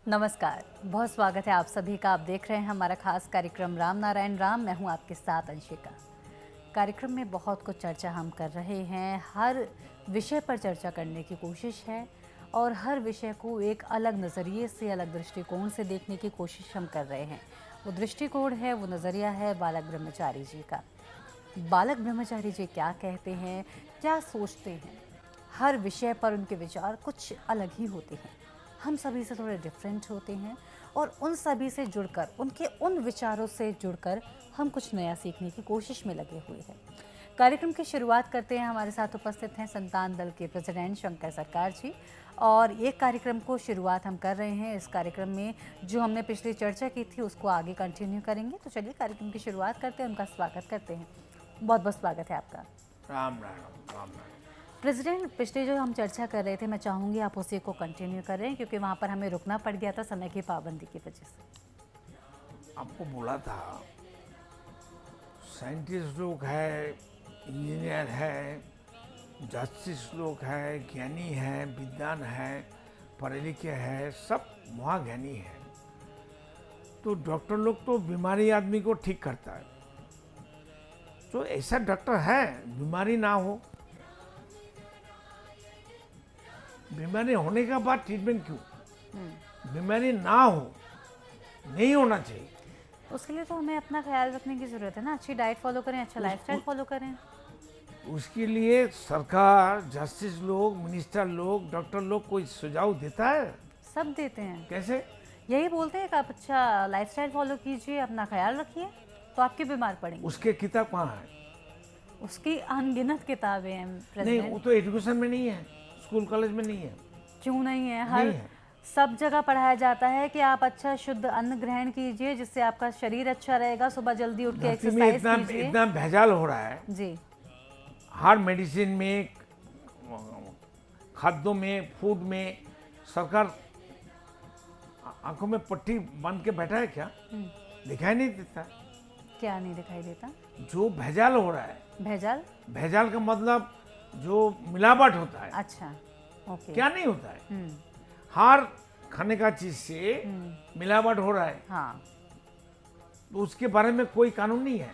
नमस्कार, बहुत स्वागत है आप सभी का। आप देख रहे हैं हमारा खास कार्यक्रम राम नारायण राम। मैं हूं आपके साथ अंशिका। कार्यक्रम में बहुत कुछ चर्चा हम कर रहे हैं, हर विषय पर चर्चा करने की कोशिश है और हर विषय को एक अलग नज़रिए से, अलग दृष्टिकोण से देखने की कोशिश हम कर रहे हैं। वो दृष्टिकोण है, वो नज़रिया है बालक ब्रह्मचारी जी का। बालक ब्रह्मचारी जी क्या कहते हैं, क्या सोचते हैं, हर विषय पर उनके विचार कुछ अलग ही होते हैं। हम सभी से थोड़े डिफरेंट होते हैं और उन सभी से जुड़कर, उनके उन विचारों से जुड़कर हम कुछ नया सीखने की कोशिश में लगे हुए हैं। कार्यक्रम की शुरुआत करते हैं। हमारे साथ उपस्थित हैं संतान दल के प्रेसिडेंट शंकर सरकार जी और ये कार्यक्रम को शुरुआत हम कर रहे हैं। इस कार्यक्रम में जो हमने पिछली चर्चा की थी उसको आगे कंटिन्यू करेंगे। तो चलिए कार्यक्रम की शुरुआत करते हैं, उनका स्वागत करते हैं। बहुत बहुत स्वागत है आपका। राम राम राम राम। प्रेसिडेंट, पिछले जो हम चर्चा कर रहे थे, मैं चाहूँगी आप उसी को कंटिन्यू कर रहे हैं क्योंकि वहाँ पर हमें रुकना पड़ गया था समय की पाबंदी की वजह से। आपको बोला था साइंटिस्ट लोग है, इंजीनियर है, जस्टिस लोग है, ज्ञानी है, विद्वान है, पढ़े लिखे है, सब महाज्ञानी है। तो डॉक्टर लोग तो बीमारी आदमी को ठीक करता है। तो ऐसा डॉक्टर है, बीमारी ना हो, बीमारी होने के बाद ट्रीटमेंट क्यों? बीमारी ना हो, नहीं होना चाहिए। उसके लिए तो हमें अपना ख्याल रखने की ज़रूरत है ना। अच्छी डाइट फॉलो करें, अच्छा लाइफस्टाइल फॉलो करें। उसके लिए सरकार, जस्टिस लोग, मिनिस्टर लोग, डॉक्टर लोग कोई सुझाव देता है? सब देते हैं, कैसे? यही बोलते हैं कि आप अच्छा लाइफस्टाइल फॉलो कीजिए, अपना ख्याल रखिए तो आपके बीमार पड़ेंगे। उसके किताब कहाँ है? उसकी अनगिनत किताबें हैं नहीं, प्रेसिडेंट। वो तो एजुकेशन में नहीं है, स्कूल कॉलेज में नहीं है। क्यों नहीं है? हर नहीं है। सब जगह पढ़ाया जाता है कि आप अच्छा शुद्ध अन्न ग्रहण कीजिए जिससे आपका शरीर अच्छा रहेगा। सुबह जल्दी उठ के धरती में एक्सरसाइज कीजिए। इतना भेजाल हो रहा है जी, हर मेडिसिन में, खाद्यों में, फूड में। सरकार आंखों में पट्टी बांध के बैठा है क्या? दिखाई नहीं देता। क्या नहीं दिखाई देता? जो भेजाल हो रहा है, भेजाल? भेजाल का मतलब जो मिलावट होता है। अच्छा, ओके। क्या नहीं होता है? हर खाने का चीज से मिलावट हो रहा है। हाँ। तो उसके बारे में कोई कानून नहीं है।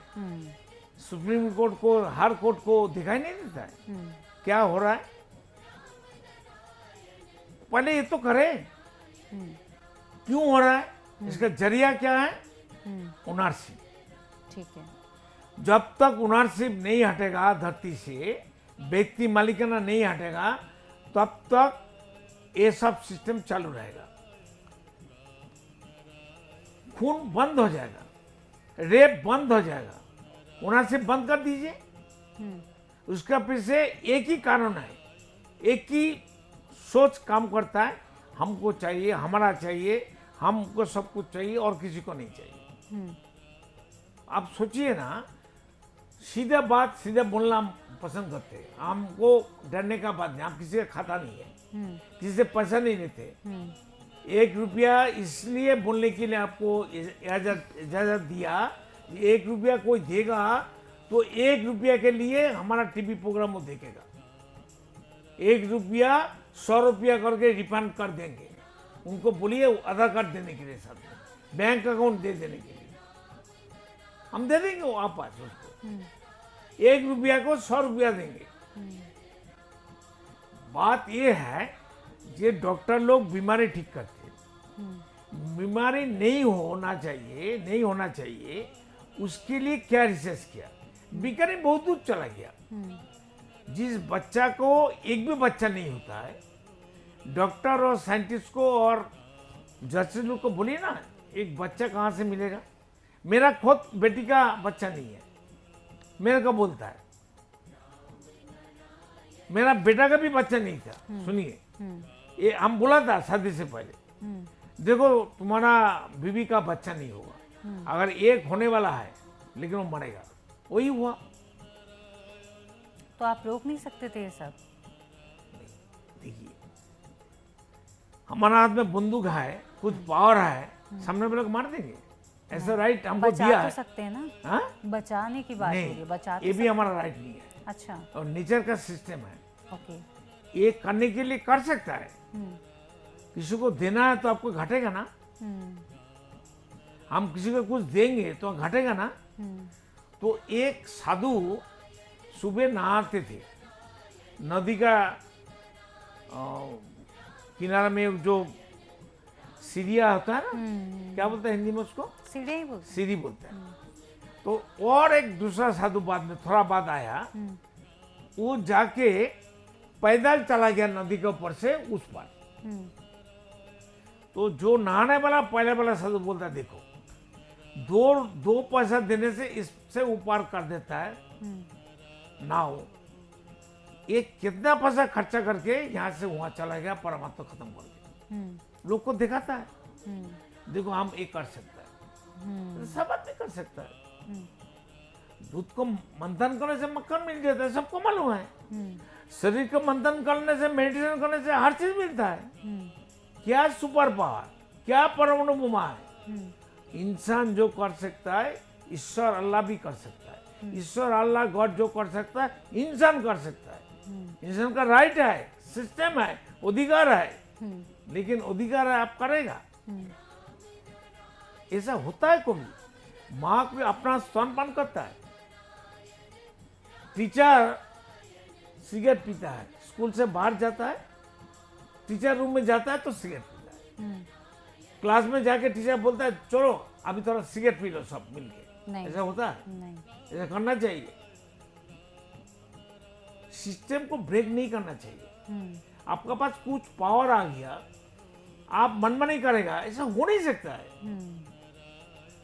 सुप्रीम कोर्ट को, हर कोर्ट को दिखाई नहीं देता है क्या हो रहा है? पहले ये तो करे, क्यों हो रहा है, इसका जरिया क्या है? ओनरशिप। ठीक है। जब तक ओनरशिप नहीं हटेगा धरती से, व्यक्ति मालिकाना नहीं हटेगा, तब तक ये सब सिस्टम चालू रहेगा। खून बंद हो जाएगा, रेप बंद हो जाएगा, ओनरशिप बंद कर दीजिए। उसका पीछे एक ही कानून है, एक ही सोच काम करता है। हमको चाहिए, हमारा चाहिए, हमको सब कुछ चाहिए और किसी को नहीं चाहिए। आप सोचिए ना, सीधा बात सीधा बोलना पसंद करते हैं। हमको डरने का बात नहीं, हम किसी का खाता नहीं है, किसी से पैसा नहीं लेते। 1 रुपया इसलिए बोलने के लिए आपको इजाजत दिया। 1 रुपया कोई देगा तो 1 रुपया के लिए हमारा टीवी प्रोग्राम वो देखेगा। 1 रुपया 100 रुपया करके रिफंड कर देंगे। उनको बोलिए आधार कार्ड देने के लिए, साथ में बैंक अकाउंट दे देने के लिए हम दे देंगे वापस उसको। 1 रुपया को 100 रुपया देंगे। बात यह है, ये डॉक्टर लोग बीमारी ठीक करते हैं। बीमारी नहीं होना चाहिए, नहीं होना चाहिए, उसके लिए क्या रिसर्च किया? बीकानेर बहुत दूर चला गया। जिस बच्चा को एक भी बच्चा नहीं होता है, डॉक्टर और साइंटिस्ट को और जस्टिस लोग को बोलिए ना, एक बच्चा कहाँ से मिलेगा? मेरा खुद बेटी का बच्चा नहीं है, मेरे को बोलता है। मेरा बेटा का भी बच्चा नहीं था। सुनिए, ये हम बोला था शादी से पहले, देखो तुम्हारा बीवी का बच्चा नहीं होगा, अगर एक होने वाला है लेकिन वो मरेगा। वही हुआ। तो आप रोक नहीं सकते थे ये सब? देखिए, हमारा हाथ में बंदूक है, कुछ पावर है, सामने वाले को मार देंगे। ऐसा राइट हमको दिया बचा है। तो सकते हैं ना? हाँ? बचाने की बात हो रही है, बचा तो ये भी सकते हमारा राइट नहीं है। अच्छा, और नेचर का सिस्टम है, ओके। ये करने के लिए कर सकता है। किसी को देना है तो आपको घटेगा ना, हम किसी को कुछ देंगे तो घटेगा ना। तो एक साधु सुबह नहाते थे, नदी का किनारे में जो सीढ़िया होता है ना, क्या बोलते हैं हिंदी में उसको, सीढ़ी ही बोलते सीढ़ी बोलते हैं। तो और एक दूसरा साधु बाद में थोड़ा बाद आया, वो जाके पैदल चला गया नदी के ऊपर से उस पार। तो जो नहाने वाला पहले वाला साधु बोलता है देखो, दो पैसा देने से इससे ऊपर कर देता है नाव, एक कितना पैसा खर्चा करके यहाँ से वहां चला गया परमात्मा खत्म करके, लोग को दिखाता है देखो हम ये कर सकता है, सब आदमी कर सकता है। दूध को मंथन करने से मक्खन मिल जाता है, सबको मालूम है। शरीर को मंथन करने से, मेडिटेशन करने से हर चीज मिलता है। क्या सुपर पावर, क्या परमाणु बोमा है, इंसान जो कर सकता है ईश्वर अल्लाह भी कर सकता है। ईश्वर अल्लाह गॉड जो कर सकता है इंसान कर सकता है। इंसान का राइट है, सिस्टम है, अधिकार है, लेकिन अधिकार है आप करेगा, ऐसा होता है कभी। माँ को अपना स्तनपान करता है, टीचर सिगरेट पीता है, स्कूल से बाहर जाता है, टीचर रूम में जाता है तो सिगरेट पीता है, क्लास में जाके टीचर बोलता है चलो अभी थोड़ा सिगरेट पी लो सब मिलके, ऐसा होता है? नहीं, ऐसा करना चाहिए। सिस्टम को ब्रेक नहीं करना चाहिए। आपका पास कुछ पावर आ गया, आप मन में नहीं करेगा, ऐसा हो नहीं सकता है।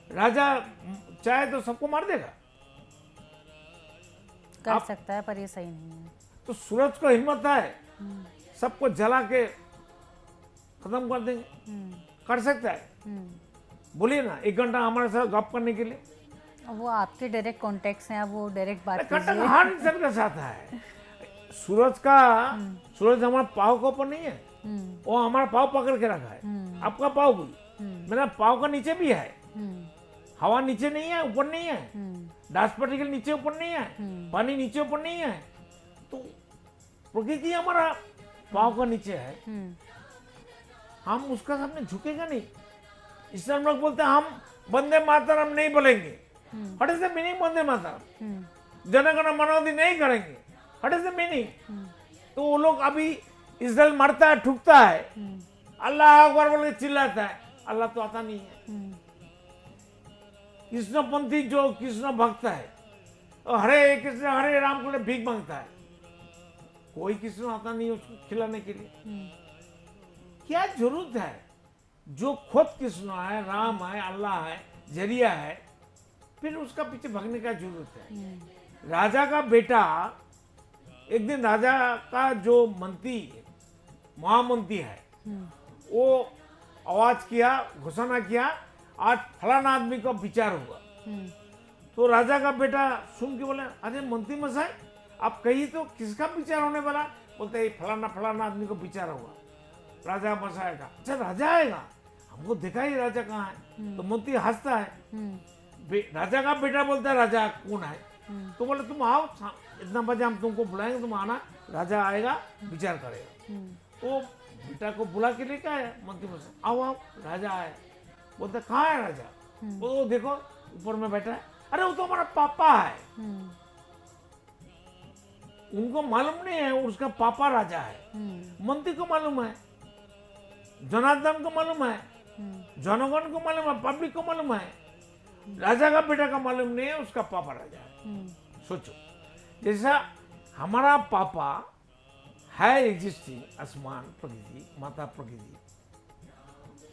राजा चाहे तो सबको मार देगा, कर सकता है, पर ये सही नहीं है। तो सूरज को हिम्मत है सबको जला के खत्म कर देंगे, कर सकता है। बोलिए ना, 1 घंटा हमारे साथ गप करने के लिए। वो आपके डायरेक्ट कॉन्टेक्ट हैं, वो डायरेक्ट बात कीजिए। हर इंसान के साथ है। सूरज हमारा पाँव के ऊपर नहीं है, वो हमारा पाँव पकड़ के रखा है। आपका पाँव भी, मेरा पाँव का नीचे भी है। हवा नीचे नहीं है, ऊपर नहीं है, डास्ट पार्टिकल नीचे ऊपर नहीं है, पानी नीचे ऊपर नहीं है, तो प्रकृति हमारा पाँव का नीचे है। हम उसका सामने झुकेगा नहीं। इसलिए हम लोग बोलते हैं हम वंदे मातरम नहीं बोलेंगे। What is the meaning Vande Mataram? Jana Gana मन अधि नहीं करेंगे, व्हाट इज द मीनिंग? तो वो लोग अभी इसराइल मरता है, ठुकता है, अल्लाह अकबर बोल के चिल्लाता है, अल्लाह तो आता नहीं है। कृष्णपंथी जो कृष्ण भक्त है, हरे कृष्ण हरे राम को भीख मांगता है, कोई कृष्ण आता नहीं उसको खिलाने के लिए। क्या जरूरत है? जो खुद कृष्ण है, राम है, अल्लाह है, जरिया है, फिर उसका पीछे भागने का जरूरत है। राजा का बेटा एक दिन, राजा का जो मंत्री महामंत्री है, वो आवाज किया, घोषणा किया, आज फलाना आदमी का विचार होगा। तो राजा का बेटा सुन के बोले, अरे मंत्री मसाई आप कहिए तो किसका विचार होने वाला? बोलते फलाना फलाना आदमी को विचार होगा। राजा मसाई का, अच्छा राजा आएगा, हमको देखा ही राजा कहाँ है। तो मंत्री हंसता है। राजा का बेटा बोलता है राजा कौन है? तो बोले तुम आओ, इतना बजे हम तुमको बुलाएंगे, तुम आना, राजा आएगा विचार करेगा। तो बेटा को बुला के लेके आया मंत्री मसाई, आओ आओ, राजा आया। बोलते कहाँ है राजा? वो देखो ऊपर में बैठा है। अरे वो तो हमारा पापा है। उनको मालूम नहीं है उसका पापा राजा है। मंत्री को मालूम है, जनार्दन को मालूम है, जनगण को मालूम है, पब्लिक को मालूम है, राजा का बेटा का मालूम नहीं है उसका पापा राजा है। सोचो, जैसा हमारा पापा है एग्जिस्टिंग, आसमान प्रकृति, माता प्रकृति,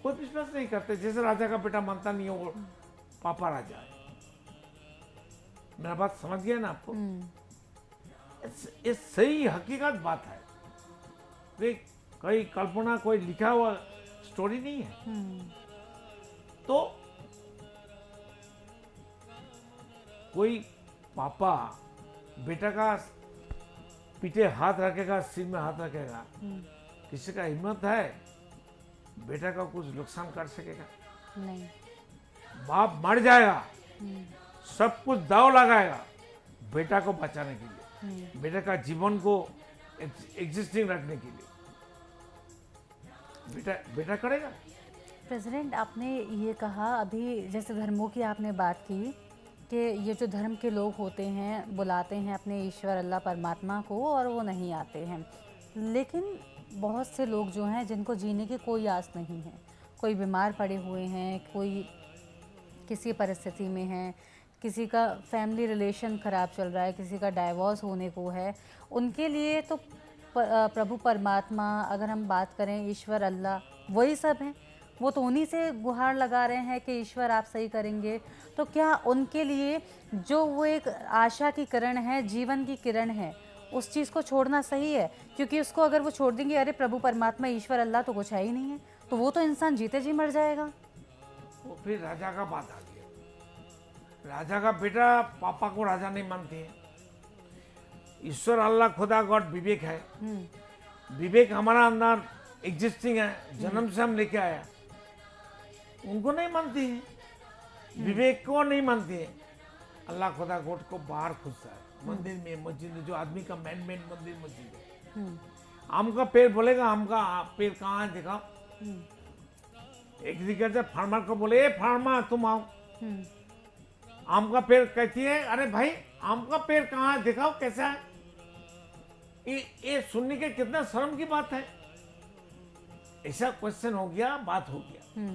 कोई विश्वास नहीं करते। जैसे राजा का बेटा मानता नहीं है वो पापा राजा है। मेरा बात समझ गया ना आपको? ये सही हकीकत बात है, कोई कल्पना, कोई लिखा हुआ स्टोरी नहीं है। तो कोई पापा बेटा का पीछे हाथ रखेगा, सिर में हाथ रखेगा, किसी का हिम्मत है बेटा का कुछ नुकसान कर सकेगा? नहीं। बाप मर जाएगा, सब कुछ दाव लगाएगा बेटा को बचाने के लिए, बेटा का जीवन को एग्जिस्टिंग रखने के लिए। बेटा बेटा करेगा। प्रेसिडेंट, आपने ये कहा अभी, जैसे धर्मों की आपने बात की कि ये जो धर्म के लोग होते हैं बुलाते हैं अपने ईश्वर अल्लाह परमात्मा को और वो नहीं आते हैं, लेकिन बहुत से लोग जो हैं जिनको जीने की कोई आस नहीं है, कोई बीमार पड़े हुए हैं, कोई किसी परिस्थिति में है, किसी का फैमिली रिलेशन ख़राब चल रहा है, किसी का डाइवोर्स होने को है, उनके लिए तो प्रभु परमात्मा, अगर हम बात करें ईश्वर अल्लाह, वही सब हैं। वो तो उन्हीं से गुहार लगा रहे हैं कि ईश्वर आप सही करेंगे। तो क्या उनके लिए जो वो एक आशा की किरण है, जीवन की किरण है, उस चीज़ को छोड़ना सही है? क्योंकि उसको अगर वो छोड़ देंगे, अरे प्रभु परमात्मा ईश्वर अल्लाह तो कुछ है ही नहीं है, तो वो तो इंसान जीते जी मर जाएगा। वो फिर राजा का बात आ गया। राजा का बेटा पापा को राजा नहीं मानते हैं। ईश्वर अल्लाह खुदा गॉड विवेक है। विवेक हमारा अंदर एग्जिस्टिंग है, जन्म से हम लेके आया। उनको नहीं मानती है, विवेक को नहीं मानती है। अल्लाह खुदा गॉड को बाहर खुजता है, मंदिर में, मस्जिद में, जो आदमी का मैन मंदिर मस्जिद है। आम का पेड़ बोलेगा, आम का पेड़ कहाँ है दिखाओ। एग्रीकल्चर फार्मर को बोले, ए फार्मर तुम आओ। आम का पेड़ कहती है, अरे भाई आम का पेड़ कहाँ है दिखाओ कैसा है। ये सुनने के कितना शर्म की बात है। ऐसा क्वेश्चन हो गया, बात हो गया,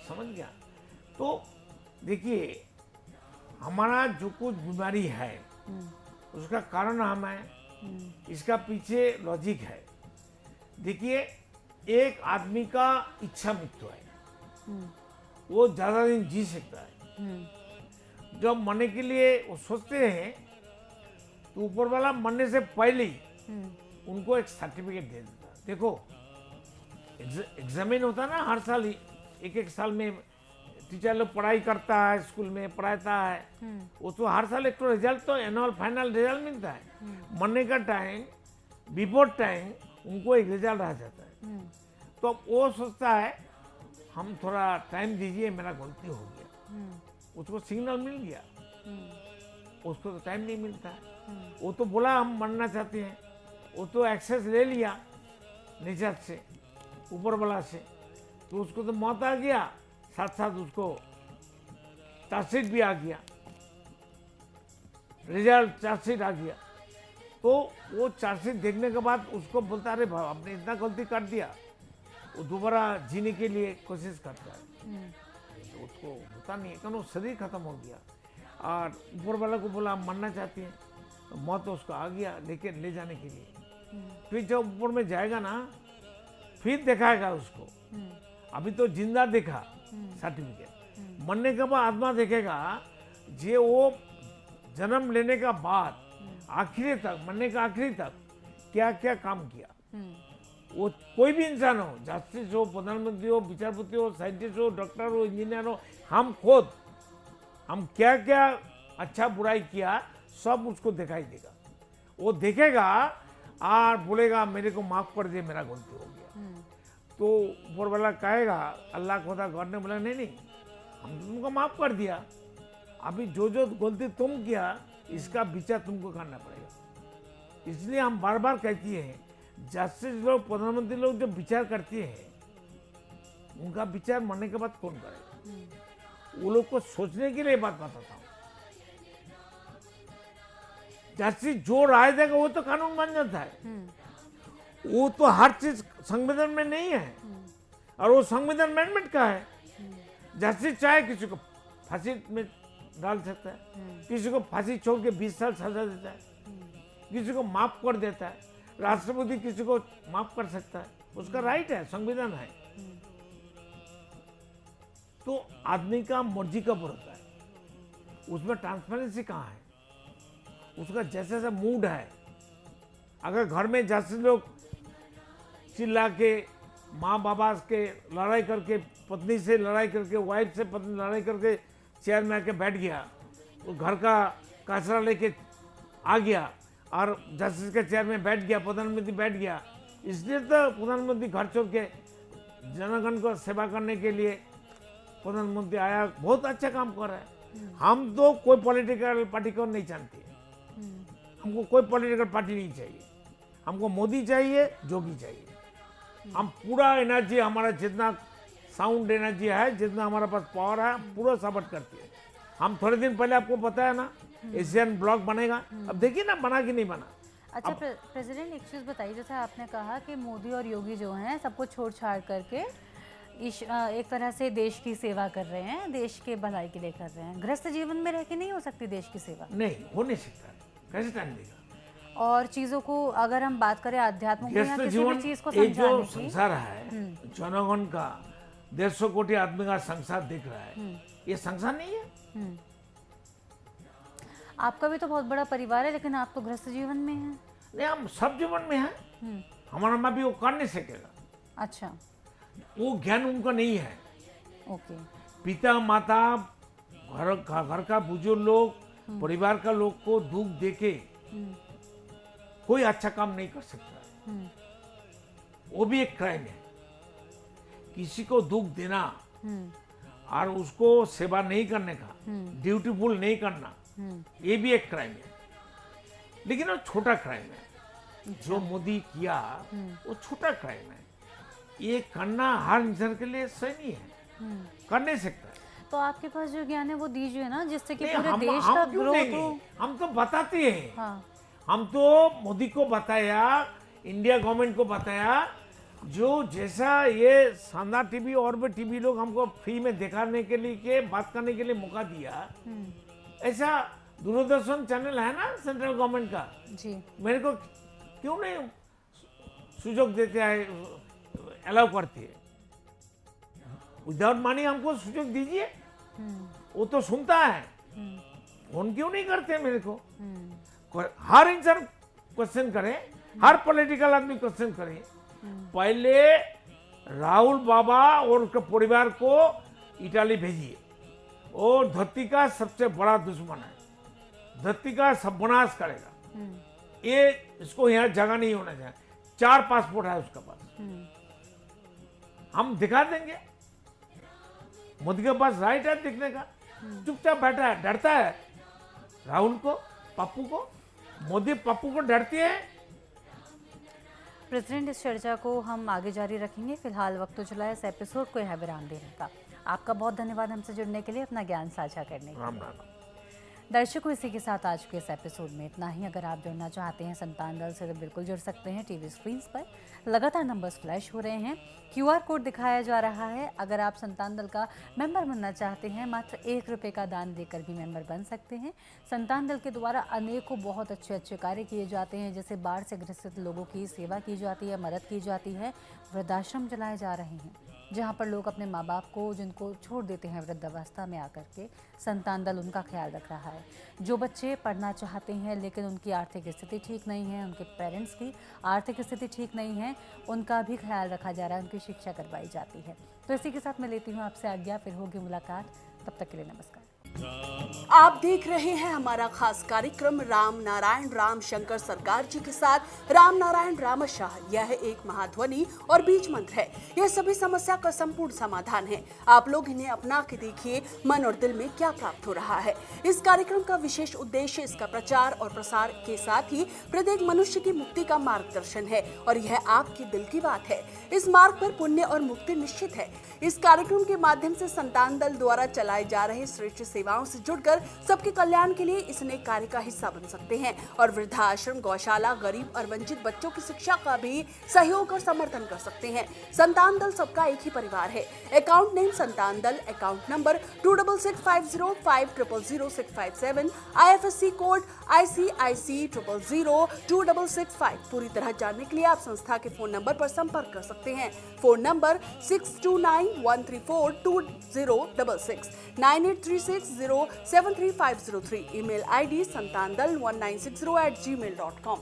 समझ गया। तो देखिए, हमारा जो कुछ बीमारी है उसका कारण हम है, इसका पीछे लॉजिक है। देखिए, एक आदमी का इच्छा मृत्यु है, वो ज्यादा दिन जी सकता है। जब मरने के लिए वो सोचते हैं तो ऊपर वाला मरने से पहले ही उनको एक सर्टिफिकेट दे देता है। देखो, एग्जामिन होता है ना हर साल ही, एक साल में टीचर लोग पढ़ाई करता है, स्कूल में पढ़ाता है, वो तो हर साल एक तो रिजल्ट, तो एनुअल फाइनल रिजल्ट मिलता है। मरने का टाइम, बिफोर टाइम उनको एक रिजल्ट आ जाता है। तो वो सोचता है हम थोड़ा टाइम दीजिए, मेरा गलती हो गया। उसको सिग्नल मिल गया, उसको तो टाइम नहीं मिलता है। वो तो बोला हम मरना चाहते हैं, वो तो एक्सेस ले लिया नेचर से, ऊपर वाला से, तो उसको तो मौत आ गया, साथ साथ उसको चार्जशीट भी आ गया, रिजल्ट चार्जशीट आ गया। तो वो चार्जशीट देखने के बाद उसको बोलता, अरे भाई आपने इतना गलती कर दिया। वो दोबारा जीने के लिए कोशिश करता है, तो उसको होता नहीं है, क्योंकि वो शरीर खत्म हो गया। और ऊपर वाला को बोला हम मरना चाहते हैं, तो मौत तो उसको आ गया लेकिन ले जाने के लिए। फिर जब ऊपर में जाएगा ना, फिर दिखाएगा उसको। अभी तो जिंदा देखा सर्टिफिकेट, मरने के बाद आत्मा देखेगा जे वो जन्म लेने का बाद आखिरी तक, मरने का आखिरी तक क्या क्या काम किया। वो कोई भी इंसान हो, जस्टिस हो, प्रधानमंत्री हो, विचारपति हो, साइंटिस्ट हो, डॉक्टर हो, इंजीनियर हो, हम खुद हम क्या क्या अच्छा बुराई किया सब उसको दिखाई देगा। वो देखेगा और बोलेगा मेरे को माफ कर दे, मेरा गलती हो गया। तो ऊपर वाला कहेगा, अल्लाह खुदा गॉड ने बोला नहीं नहीं, हम तुमको माफ कर दिया, अभी जो जो गलती तुम किया इसका विचार तुमको करना पड़ेगा। इसलिए हम बार बार कहती हैं, जस्टिस लोग, प्रधानमंत्री लोग जो विचार करते हैं उनका विचार मरने के बाद कौन करेगा। वो लोग को सोचने के लिए बात बताता हूँ। जस्टिस जो राय देगा वो तो कानून बन जाता है। वो तो हर चीज संविधान में नहीं है, और वो संविधान अमेंडमेंट का है। जस्टिस चाहे किसी को फांसी में डाल सकता है, किसी को फांसी छोड़ के 20 साल सजा देता है, किसी को माफ कर देता है, राष्ट्रपति किसी को माफ कर सकता है, उसका राइट है, संविधान है। तो आदमी का मर्जी कब होता है, उसमें ट्रांसपेरेंसी कहाँ है, उसका जैसा जैसा मूड है। अगर घर में जैसे लोग चिल्ला के, माँ बाबा के लड़ाई करके, पत्नी से लड़ाई करके, वाइफ से पत्नी लड़ाई करके चेयर में आके बैठ गया, वो घर का कचरा लेके आ गया और जस्टिस के चेयर में बैठ गया, प्रधानमंत्री बैठ गया, इसलिए तो प्रधानमंत्री घर छोड़ के जनगण को सेवा करने के लिए प्रधानमंत्री आया। बहुत अच्छा काम कर रहा है। हम तो कोई पॉलिटिकल पार्टी को नहीं जानते, हमको कोई पॉलिटिकल पार्टी नहीं चाहिए, हमको मोदी चाहिए, जोगी चाहिए, हम पूरा एनर्जी, हमारा जितना साउंड एनर्जी है, जितना हमारे पास पावर है, पूरा सपोर्ट करती है। हम थोड़े दिन पहले आपको बताया ना एशियन ब्लॉक बनेगा, अब देखिए ना बना कि नहीं बना। अच्छा प्रेसिडेंट, एक चीज़ बताइए, जैसे आपने कहा कि मोदी और योगी जो हैं सबको छोड़ छाड़ करके एक तरह से देश की सेवा कर रहे हैं, देश के भलाई के लिए कर रहे हैं। गृहस्थ जीवन में रह के नहीं हो सकती देश की सेवा? नहीं, हो नहीं सकता, कैसे टाइम देगा। और चीज़ों को अगर हम बात करें अध्यात्म को या किसी भी चीज़ को ये जो समझाने की, संसार है, जनगण का 150 कोटि आदमी का संसार दिख रहा है, ये संसार नहीं है। आपका भी तो बहुत बड़ा परिवार है, लेकिन आप तो गृहस्थ जीवन में हैं। नहीं, हम सब जीवन में हैं, हमारा माँ भी वो कर नहीं सकेगा। अच्छा, वो ज्ञान उनका नहीं है। ओके। पिता माता, घर का बुजुर्ग लोग, परिवार का लोग को दुख देके कोई अच्छा काम नहीं कर सकता। वो भी एक क्राइम है। किसी को दुख देना और उसको सेवा नहीं करने का, ड्यूटीफुल नहीं करना, ये भी एक क्राइम है। लेकिन वो छोटा क्राइम है। जो मोदी किया वो छोटा क्राइम है। ये करना हर इंसान के लिए सही नहीं है, कर नहीं सकता। तो आपके पास जो ज्ञान है वो दीजिए ना, जिससे कि नहीं, पूरे हम देश का क्यों ग्रोथ देंगे? हो। हम तो बताते हैं। हाँ। हम तो मोदी को बताया, इंडिया गवर्नमेंट को बताया, जो जैसा ये शानदार टीवी और भी टीवी लोग हमको फ्री में दिखाने के लिए के बात करने के लिए मौका दिया, ऐसा दूरदर्शन चैनल है ना सेंट्रल गवर्नमेंट का जी, मेरे को क्यों नहीं सुजोग देते हैं, अलाउ करती है। विदाउट मनी हमको सुजोग दीजिए। वो तो सुनता है, फोन क्यों नहीं करते मेरे को? हर इंसान क्वेश्चन करे, हर पॉलिटिकल आदमी क्वेश्चन करे। पहले राहुल बाबा और उसके परिवार को इटाली भेजिए। वो धरती का सबसे बड़ा दुश्मन है, धरती का सर्वनाश करेगा। ये इसको यहाँ जगह नहीं होना चाहिए। 4 पासपोर्ट है उसके पास, हम दिखा देंगे। मोदी के पास राइट है दिखने का, चुपचाप बैठा है, डरता है राहुल को, पप्पू को। मोदी पप्पू को डरती है। प्रेसिडेंट, इस चर्चा को हम आगे जारी रखेंगे। फिलहाल वक्त तो चला है इस एपिसोड को यहाँ विराम देने का। आपका बहुत धन्यवाद हमसे जुड़ने के लिए, अपना ज्ञान साझा करने के लिए। राम राम। दर्शकों, इसी के साथ आज के इस एपिसोड में इतना ही। अगर आप जुड़ना चाहते हैं संतान दल से तो बिल्कुल जुड़ सकते हैं। टीवी स्क्रीन पर लगातार नंबर्स फ्लैश हो रहे हैं, QR कोड दिखाया जा रहा है। अगर आप संतान दल का मेंबर बनना चाहते हैं, मात्र 1 रुपये का दान देकर भी मेंबर बन सकते हैं। संतान दल के द्वारा अनेकों बहुत अच्छे कार्य किए जाते हैं, जैसे बाढ़ से ग्रसित लोगों की सेवा की जाती है, मदद की जाती है। वृद्धाश्रम चलाए जा रहे हैं, जहाँ पर लोग अपने माँ बाप को जिनको छोड़ देते हैं वृद्धावस्था में आकर के, संतान दल उनका ख्याल रख रहा है। जो बच्चे पढ़ना चाहते हैं लेकिन उनकी आर्थिक स्थिति ठीक नहीं है, उनके पेरेंट्स की आर्थिक स्थिति ठीक नहीं है, उनका भी ख्याल रखा जा रहा है, उनकी शिक्षा करवाई जाती है। तो इसी के साथ मैं लेती हूँ आपसे आज्ञा, फिर होगी मुलाकात। तब तक के लिए नमस्कार। आप देख रहे हैं हमारा खास कार्यक्रम राम नारायण राम शंकर सरकार जी के साथ राम नारायण रामशाह। यह एक महाध्वनि और बीज मंत्र है। यह सभी समस्या का संपूर्ण समाधान है। आप लोग इन्हें अपना के देखिए, मन और दिल में क्या प्राप्त हो रहा है। इस कार्यक्रम का विशेष उद्देश्य इसका प्रचार और प्रसार के साथ ही प्रत्येक मनुष्य की मुक्ति का मार्गदर्शन है, और यह आपके दिल की बात है। इस मार्ग पर पुण्य और मुक्ति निश्चित है। इस कार्यक्रम के माध्यम से संतान दल द्वारा चलाए जा रहे श्रेष्ठ सेवाओं से जुड़कर सबके कल्याण के लिए इस नेक कार्य का हिस्सा बन सकते हैं, और वृद्धाश्रम, गौशाला, गरीब और वंचित बच्चों की शिक्षा का भी सहयोग और समर्थन कर सकते हैं। संतान दल सबका एक ही परिवार है। अकाउंट नेम संतान दल, account number 266505000657, IFSC code ICIC 000265। पूरी तरह जानने के लिए आप संस्था के फोन नंबर पर संपर्क कर सकते हैं। Phone number 6291342066, 9836073503। Email ID santandal1960@gmail.com।